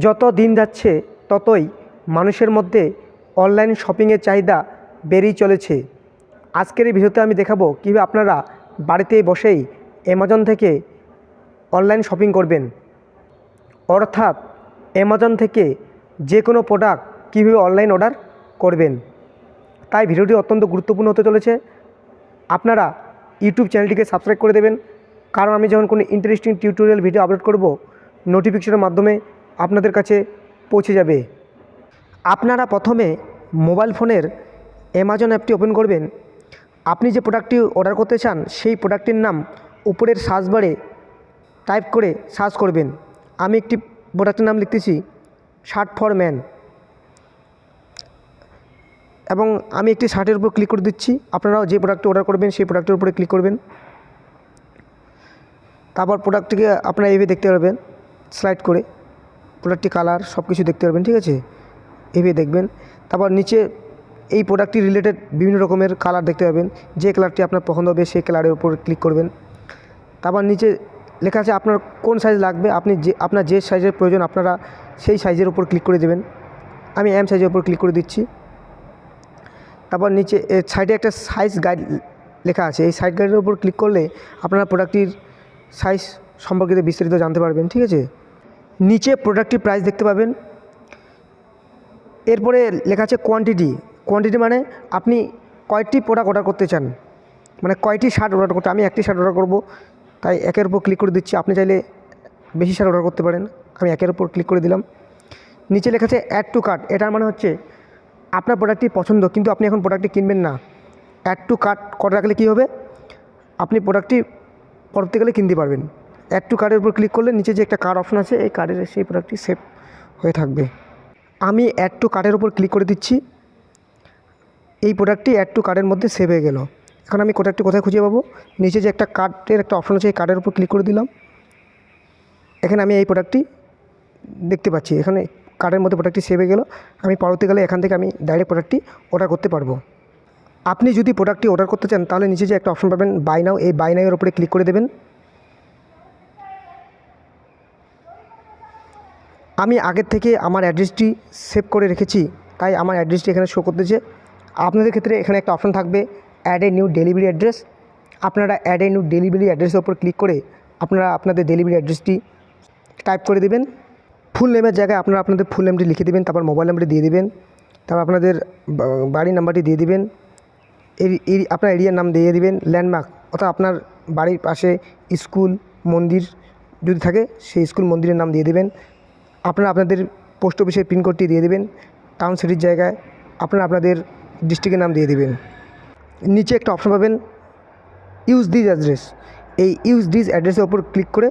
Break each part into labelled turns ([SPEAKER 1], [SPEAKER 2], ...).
[SPEAKER 1] যত দিন যাচ্ছে ততই মানুষের মধ্যে অনলাইন শপিংয়ের চাহিদা বেড়েই চলেছে। আজকের এই ভিডিওতে আমি দেখাবো কীভাবে আপনারা বাড়িতে বসেই অ্যামাজন থেকে অনলাইন শপিং করবেন, অর্থাৎ অ্যামাজন থেকে যে কোনো প্রোডাক্ট কীভাবে অনলাইন অর্ডার করবেন। তাই ভিডিওটি অত্যন্ত গুরুত্বপূর্ণ হতে চলেছে। আপনারা ইউটিউব চ্যানেলটিকে সাবস্ক্রাইব করে দেবেন, কারণ আমি যখন কোনো ইন্টারেস্টিং টিউটোরিয়াল ভিডিও আপলোড করব নোটিফিকেশনের মাধ্যমে আপনাদের কাছে পৌঁছে যাবে। আপনারা প্রথমে মোবাইল ফোনের অ্যামাজন অ্যাপটি ওপেন করবেন। আপনি যে প্রোডাক্টটি অর্ডার করতে চান সেই প্রোডাক্টটির নাম উপরের সার্চ বারে টাইপ করে সার্চ করবেন। আমি একটি প্রোডাক্টের নাম লিখতেছি শার্ট ফর ম্যান, এবং আমি একটি শার্টের উপর ক্লিক করে দিচ্ছি। আপনারাও যে প্রোডাক্টটি অর্ডার করবেন সেই প্রোডাক্টের উপরে ক্লিক করবেন। তারপর প্রোডাক্টটিকে আপনারা এইভাবে দেখতে পারবেন, স্লাইড করে প্রোডাক্টটি কালার সব কিছু দেখতে পারবেন, ঠিক আছে? এইভাবে দেখবেন। তারপর নিচে এই প্রোডাক্টটি রিলেটেড বিভিন্ন রকমের কালার দেখতে পাবেন। যে কালারটি আপনার পছন্দ হবে সেই কালারের উপর ক্লিক করবেন। তারপর নিচে লেখা আছে আপনার কোন সাইজ লাগবে, আপনার যে সাইজের প্রয়োজন আপনারা সেই সাইজের উপর ক্লিক করে দেবেন। আমি এম সাইজের উপর ক্লিক করে দিচ্ছি। তারপর নিচে সাইডে একটা সাইজ গাইড লেখা আছে, এই সাইজ গাইডের উপর ক্লিক করলে আপনারা প্রোডাক্টটির সাইজ সম্পর্কিত বিস্তারিত জানতে পারবেন, ঠিক আছে? নিচে প্রোডাক্টটির প্রাইস দেখতে পাবেন। এরপরে লেখা আছে কোয়ান্টিটি মানে আপনি কয়টি প্রোডাক্ট অর্ডার করতে চান, মানে কয়টি শার্ট অর্ডার করতে। আমি একটি শার্ট অর্ডার করব, তাই একের উপর ক্লিক করে দিচ্ছি। আপনি চাইলে বেশি শার্ট অর্ডার করতে পারেন। আমি একের উপর ক্লিক করে দিলাম। নিচে লেখা আছে অ্যাড টু কার্ট। এটার মানে হচ্ছে আপনার প্রোডাক্টটি পছন্দ কিন্তু আপনি এখন প্রোডাক্টটি কিনবেন না। অ্যাড টু কার্ট করে রাখলে কী হবে, আপনি প্রোডাক্টটি পরবর্তীকালে কিনতে পারবেন। অ্যাড টু কার্টের উপর ক্লিক করলে নিচে যে একটা কার্ড অপশন আছে এই কার্ডের সেই প্রোডাক্টটি সেভ হয়ে থাকবে। আমি অ্যাড টু কার্টের উপর ক্লিক করে দিচ্ছি। এই প্রোডাক্টটি অ্যাড টু কার্টের মধ্যে সেভ হয়ে গেল। এখন আমি প্রোডাক্টটি কোথায় খুঁজে পাবো, নিচে যে একটা কার্ডের একটা অপশন আছে এই কার্ডের উপর ক্লিক করে দিলাম। এখানে আমি এই প্রোডাক্টটি দেখতে পাচ্ছি, এখানে কার্ডের মধ্যে প্রোডাক্টটি সেভ হয়ে গেল। আমি পরবর্তীকালে এখান থেকে আমি ডাইরেক্ট প্রোডাক্টটি অর্ডার করতে পারবো। আপনি যদি প্রোডাক্টটি অর্ডার করতে চান তাহলে নিচে যে একটা অপশন পাবেন বাই নাও, এই বাই নাওয়ের উপরে ক্লিক করে দেবেন। আমি আগের থেকে আমার অ্যাড্রেসটি সেভ করে রেখেছি, তাই আমার অ্যাড্রেসটি এখানে শো করতেছে। আপনাদের ক্ষেত্রে এখানে একটা অপশন থাকবে add a new delivery address. আপনারা অ্যাড এ নিউ ডেলিভারি অ্যাড্রেসের উপর ক্লিক করে আপনারা আপনাদের ডেলিভারি অ্যাড্রেসটি টাইপ করে দেবেন। ফুল নেমের জায়গায় আপনারা আপনাদের ফুল নেমটি লিখে দেবেন, তারপর মোবাইল নাম্বারটি দিয়ে দেবেন, তারপর আপনাদের বাড়ির নাম্বারটি দিয়ে দেবেন, আপনার এরিয়ার নাম দিয়ে দেবেন, ল্যান্ডমার্ক অর্থাৎ আপনার বাড়ির পাশে স্কুল মন্দির যদি থাকে সেই স্কুল মন্দিরের নাম দিয়ে দেবেন। আপনারা আপনাদের পোস্ট অফিসের পিনকোডটি দিয়ে দেবেন। টাউন সিটির জায়গায় আপনারা আপনাদের ডিস্ট্রিক্টের নাম দিয়ে দেবেন। নিচে একটা অপশন পাবেন ইউজ দিস অ্যাড্রেস। এই ইউজ দিস অ্যাড্রেসের ওপর ক্লিক করে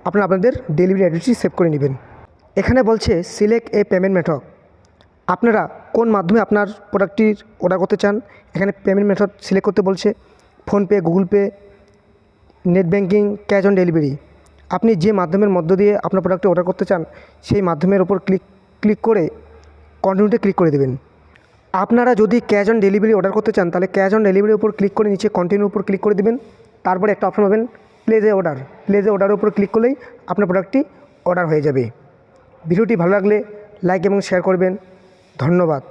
[SPEAKER 1] আপনারা আপনাদের ডেলিভারি অ্যাড্রেসটি সেভ করে নেবেন। এখানে বলছে সিলেক্ট এ পেমেন্ট মেথড। আপনারা কোন মাধ্যমে আপনার প্রোডাক্টটির অর্ডার করতে চান, এখানে পেমেন্ট মেথড সিলেক্ট করতে বলছে PhonePe, Google pay, net banking, cash on delivery. আপনি যে মাধ্যমের মধ্য দিয়ে আপনার প্রোডাক্টটি অর্ডার করতে চান সেই মাধ্যমের ওপর ক্লিক করে কন্টিনিউতে ক্লিক করে দেবেন। আপনারা যদি ক্যাশ অন ডেলিভারি অর্ডার করতে চান তাহলে ক্যাশ অন ডেলিভারির উপর ক্লিক করে নিচে কন্টিনিউর উপর ক্লিক করে দেবেন। তারপরে একটা অপশন পাবেন প্লেস এ অর্ডারের উপর ক্লিক করলেই আপনার প্রোডাক্টটি অর্ডার হয়ে যাবে। ভিডিওটি ভালো লাগলে লাইক এবং শেয়ার করবেন। ধন্যবাদ।